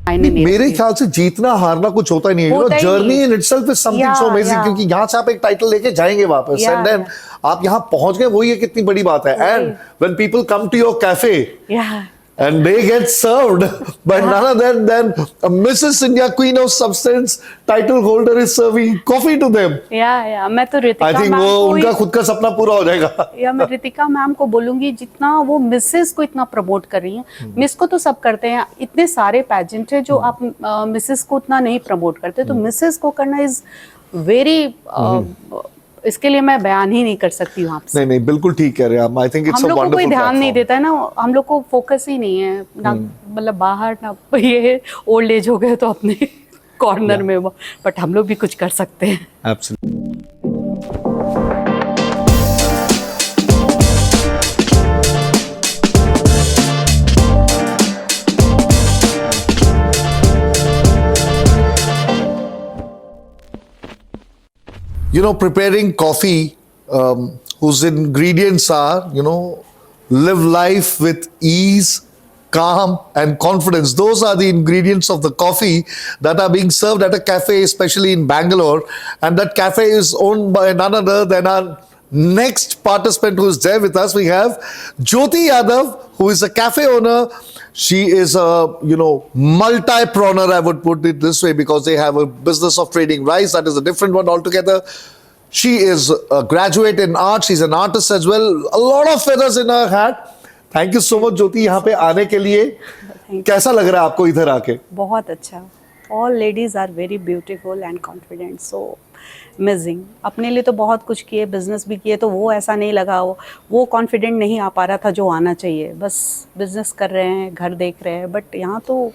मेरे ख्याल से जीतना हारना कुछ होता ही नहीं है। Journey in itself is something so amazing, क्योंकि यहाँ से आप एक टाइटल लेके जाएंगे वापस, एंड देन आप यहाँ पहुंच गए, वही है कितनी बड़ी बात है। And when people come to your cafe and they get served by none other than Mrs. India, Queen of Substance title holder is serving coffee to them. या मैं तो रितिका I think वो उनका खुद का सपना पूरा हो जाएगा। या मैं रितिका मैम को बोलूंगी, जितना वो मिसेस को इतना प्रमोट कर रही हैं, मिस को तो सब करते हैं, इतने सारे पैजेंट है जो आप मिसेस को उतना नहीं प्रमोट करते, तो मिसेस को करना इज वेरी, इसके लिए मैं बयान ही नहीं कर सकती हूँ आपसे। नहीं बिल्कुल ठीक कह रहे हैं आप। I think it's a wonderful, कोई ध्यान नहीं देता है ना, हम लोग को फोकस ही नहीं है ना, मतलब बाहर ना, ये ओल्ड एज हो गए तो अपने कॉर्नर में, बट हम लोग भी कुछ कर सकते हैं। Absolutely. Preparing coffee, whose ingredients are, live life with ease, calm, and confidence. Those are the ingredients of the coffee that are being served at a cafe, especially in Bangalore. And that cafe is owned by none other than our next participant who is there with us. We have Jyoti Yadav, who is a cafe owner. She is a, multi-preneur, I would put it this way, because they have a business of trading rice. That is a different one altogether. She is a graduate in art. She's an artist as well. A lot of feathers in her hat. Thank you so much, Jyoti, यहाँ पे आने के लिए। कैसा लग रहा है आपको इधर आके? बहुत अच्छा। All ladies are very beautiful and confident. So amazing. अपने लिए तो बहुत कुछ किए, बिजनेस भी किए, तो वो ऐसा नहीं लगा, वो कॉन्फिडेंट नहीं आ पा रहा था जो आना चाहिए। बस बिजनेस कर रहे हैं, घर देख रहे हैं, बट यहाँ तो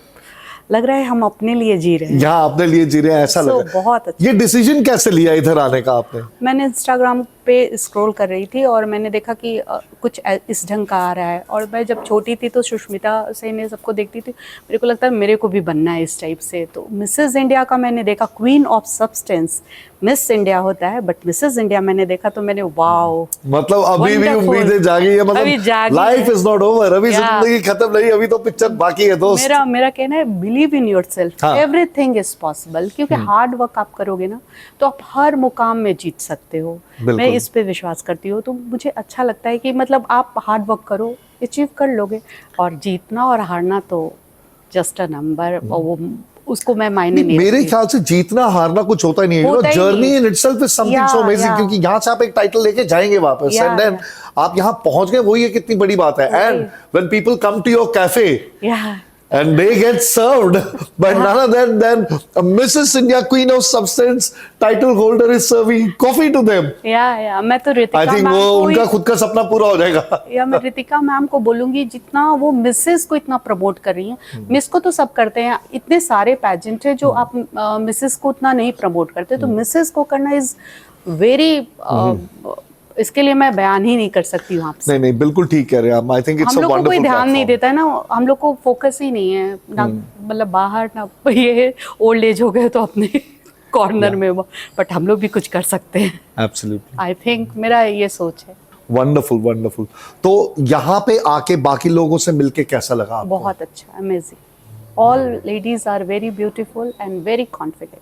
लग रहा है हम अपने लिए जी रहे हैं। यहाँ अपने लिए जी रहे हैं, ऐसा लग रहा है। बहुत अच्छा। ये डिसीजन कैसे लिया इधर आने का आपने? मैंने इंस्टाग्राम पे स्क्रॉल कर रही थी और मैंने देखा कि कुछ इस ढंग का आ रहा है, और मैं जब छोटी थी तो सुष्मिता से ने सबको देखती थी, मेरे को लगता है मेरे को भी बनना है इस टाइप से। तो मिसेस इंडिया का मैंने देखा, queen of substance, miss India होता है, बट मिसेस इंडिया मैंने देखा तो मैंने वाओ, मतलब अभी भी उम्मीदें जागी है, मतलब लाइफ इज नॉट ओवर, अभी जिंदगी खत्म नहीं, अभी तो पिक्चर बाकी है दोस्त। मेरा कहना है believe in yourself, everything is possible, क्योंकि हार्ड वर्क आप करोगे ना तो आप हर मुकाम में जीत सकते हो। मैं इस पे विश्वास करती हूँ, तो मुझे अच्छा लगता है कि मतलब आप हार्ड वर्क करो, अचीव कर लोगे, और जीतना और हारना तो जस्ट अ नंबर, वो उसको मैं मायने नहीं। मेरे ख्याल से जीतना हारना कुछ होता ही नहीं है। Journey in itself is something so amazing, क्योंकि यहाँ से आप एक टाइटल लेके जाएंगे वापस, एंड देन आप यहाँ पहुंच गए, वही है कितनी बड़ी बात है। And when people come to your cafe and they get served by none other than Mrs. India, Queen of Substance title holder is serving coffee to them. या मैं तो रितिका I think वो उनका खुद का सपना पूरा हो जाएगा। या मैं रितिका मैम को बोलूंगी, जितना वो मिसेस को इतना प्रमोट कर रही हैं, मिस को तो सब करते हैं, इतने सारे पैजेंट है जो आप मिसेस को उतना नहीं प्रमोट करते, तो मिसेस को करना इज वेरी, इसके लिए मैं बयान ही नहीं कर सकती हूँ आपसे। नहीं बिल्कुल ठीक कह रहे हैं आप। I think it's a wonderful. हम लोग को कोई ध्यान नहीं देता है ना, हम लोग को फोकस ही नहीं है ना, मतलब बाहर ना, ये ओल्ड एज हो गए तो अपने कॉर्नर में, बट हम लोग भी कुछ कर सकते हैं। एब्सोल्युटली। आई थिंक मेरा ये सोच है। Wonderful wonderful. तो यहाँ पे आके बाकी लोगों से मिलके कैसा लगा आपको? बहुत अच्छा, amazing. All ladies are very beautiful and very confident.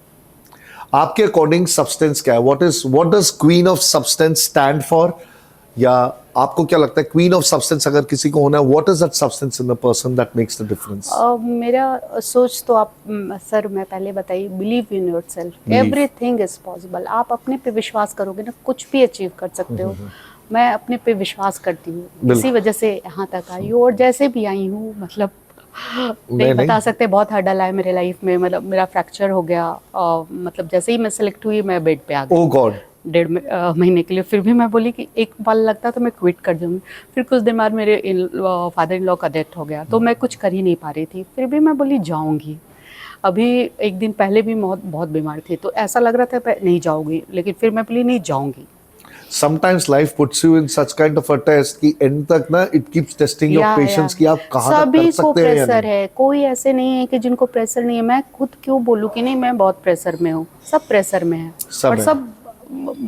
आपके अकॉर्डिंग सब्सटेंस क्या है? What does queen of substance stand for? या आपको क्या लगता है क्वीन ऑफ सब्सटेंस अगर किसी को होना है, what is that substance in the person that makes the difference? मेरा सोच तो आप सर मैं पहले बताइए, believe in yourself, everything is possible. आप अपने पे विश्वास करोगे ना, कुछ भी अचीव कर सकते हो। मैं अपने पे विश्वास करती हूँ, इसी वजह से यहाँ तक आई हूँ, और जैसे भी आई हूँ, मतलब नहीं बता सकते, बहुत हर्डल है मेरे लाइफ में। मतलब मेरा फ्रैक्चर हो गया, मतलब जैसे ही मैं सेलेक्ट हुई मैं बेड पे आ गई। ओह गॉड। 1.5 महीने के लिए। फिर भी मैं बोली कि एक बार लगता तो मैं क्विट कर दूँगी। फिर कुछ दिन बाद मेरे फादर इन लॉ का डेथ हो गया, तो मैं कुछ कर ही नहीं पा रही थी। फिर भी मैं बोली जाऊँगी। अभी एक दिन पहले भी बहुत बीमार थी, तो ऐसा लग रहा था नहीं जाऊँगी, लेकिन फिर मैं बोली नहीं जाऊँगी। Sometimes life puts you in such kind of a test कि end तक ना it keeps testing your patience कि आप कहाँ तक कर सकते हैं। सभी को प्रेशर है, कोई ऐसे नहीं है कि जिनको प्रेशर नहीं है। मैं खुद क्यों बोलूँ कि नहीं मैं बहुत प्रेशर में हूँ, सब प्रेशर में है। और सब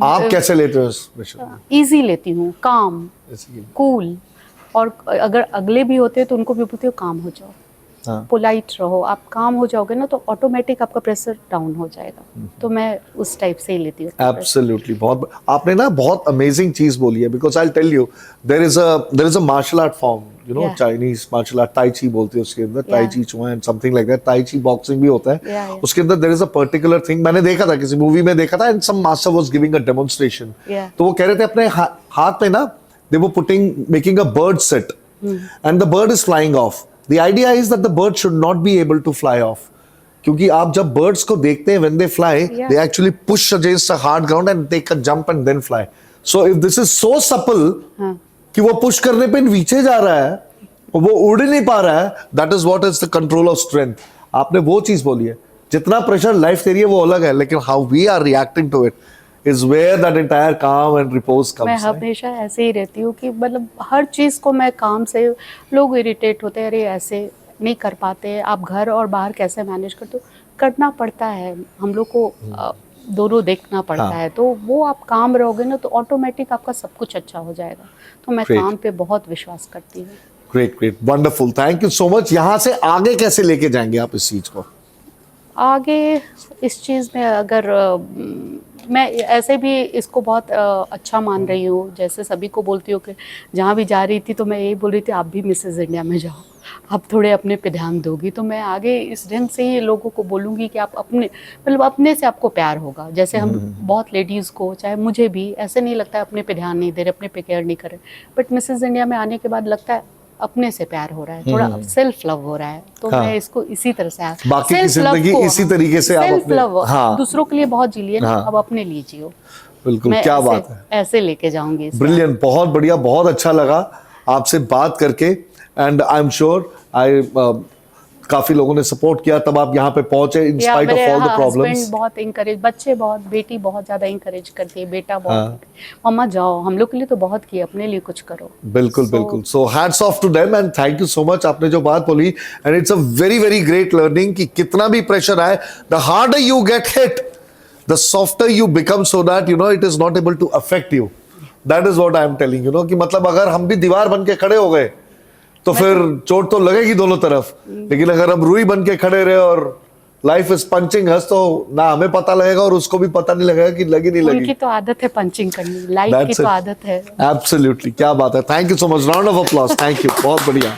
आप कैसे लेते हो इस प्रेशर? इजी लेती हूँ, काम, कूल, और अगर अगले भी होते हैं तो उनको भी बोलती हूँ काम हो जाओ, हाँ। पोलाइट रहो, आप काम हो जाओगे ना तो ऑटोमेटिक आपका प्रेशर डाउन हो जाएगा। तो मैं उस टाइप से ही लेती हूँ। एब्सोल्युटली, बहुत आपने ना बहुत अमेजिंग चीज बोली है, because I tell you there is a martial art form, you know, Yeah. Chinese martial art, tai chi बोलते हैं उसके अंदर, ताई Yeah. ची चुआन समथिंग लाइक दैट, ताई ची बॉक्सिंग भी होता है। Yeah, yeah. उसके अंदर there is a particular thing, मैंने देखा था किसी मूवी में देखा था, and some master was giving a demonstration. Yeah. तो वो कह रहे थे अपने हाथ में ना, they were putting making a bird set and the bird is flying off. The idea is that the bird should not be able to fly off, क्योंकि आप जब बर्ड्स को देखते हैं when they fly, Yeah. They actually push against a hard ground and take a jump and then fly. So if this is so supple कि वो push करने पे नीचे जा रहा है, वो उड़ नहीं पा रहा है, that is what is the control of strength. आपने वो चीज बोली है, जितना प्रेशर लाइफ दे रही है वो अलग है, लेकिन how we are reacting to it is where that entire calm and repose मैं कम्स। हमेशा ऐसे ही रहती हूँ कि मतलब हर चीज़ को मैं काम से, लोग इरिटेट होते हैं, अरे ऐसे नहीं कर पाते, आप घर और बाहर कैसे मैनेज करते हो? करना पड़ता है हम लोग को, दोनों देखना पड़ता हाँ। है। तो वो आप काम रहोगे ना तो ऑटोमेटिक आपका सब कुछ अच्छा हो जाएगा। तो मैं Great. काम पे बहुत विश्वास करती हूँ। Great great, wonderful, thank you so much. यहाँ से आगे कैसे लेके जाएंगे आप इस चीज को? आगे इस चीज़ में अगर मैं ऐसे भी इसको बहुत अच्छा मान रही हूँ, जैसे सभी को बोलती हूँ कि जहाँ भी जा रही थी तो मैं यही बोल रही थी आप भी मिसेस इंडिया में जाओ, आप थोड़े अपने पे ध्यान दोगी। तो मैं आगे इस ढंग से ही लोगों को बोलूँगी कि आप अपने, मतलब अपने से आपको प्यार होगा। जैसे हम बहुत लेडीज़ को, चाहे मुझे भी, ऐसे नहीं लगता है अपने पे ध्यान नहीं दे रहे, अपने पे केयर नहीं कर रहे, बट मिसेस इंडिया में आने के बाद लगता है अपने से प्यार हो रहा है, थोड़ा सेल्फ लव हो रहा है। तो हाँ। मैं इसको इसी तरह से, बाकी की जिंदगी इसी तरीके से आप सेल्फ अपने, लव, हाँ, दूसरों के लिए बहुत जी लिए ना, हाँ। अब अपने लिए जियो। बिल्कुल, मैं क्या ऐसे, बात है, ऐसे लेके जाऊंगी इसे। ब्रिलियंट, बहुत बढ़िया, बहुत अच्छा लगा आपसे बात करके, एंड आई एम श्योर काफी लोगों ने सपोर्ट किया तब आप यहाँ पे पहुंचे, इन या स्पाइट ऑफ मेरे ऑल द प्रॉब्लम्स। हस्बैंड बहुत इंकरेज, बच्चे बहुत, बेटी बहुत ज्यादा इंकरेज करती है, बेटा बहुत, हाँ। मम्मा जाओ, हम लोग के लिए तो बहुत किया, अपने लिए कुछ करो। बिल्कुल बिल्कुल, so hats off to them and thank you so much. आपने जो बात बोली, and it's a very very great learning कि कितना भी प्रेशर आए, the harder you get hit, the softer you become, so that you know it is not able to affect you. That is what I am telling, you know, कि मतलब अगर हम भी दीवार बन के खड़े हो गए तो फिर चोट तो लगेगी दोनों तरफ, लेकिन अगर हम रुई बन के खड़े रहे और लाइफ इज पंचिंग हस, तो ना हमें पता लगेगा और उसको भी पता नहीं लगेगा कि लगी नहीं लगी। उनकी तो आदत है पंचिंग करनी, लाइफ की तो आदत है। एब्सोल्युटली, क्या बात है, thank you so much, round of applause, thank you, बहुत बढ़िया।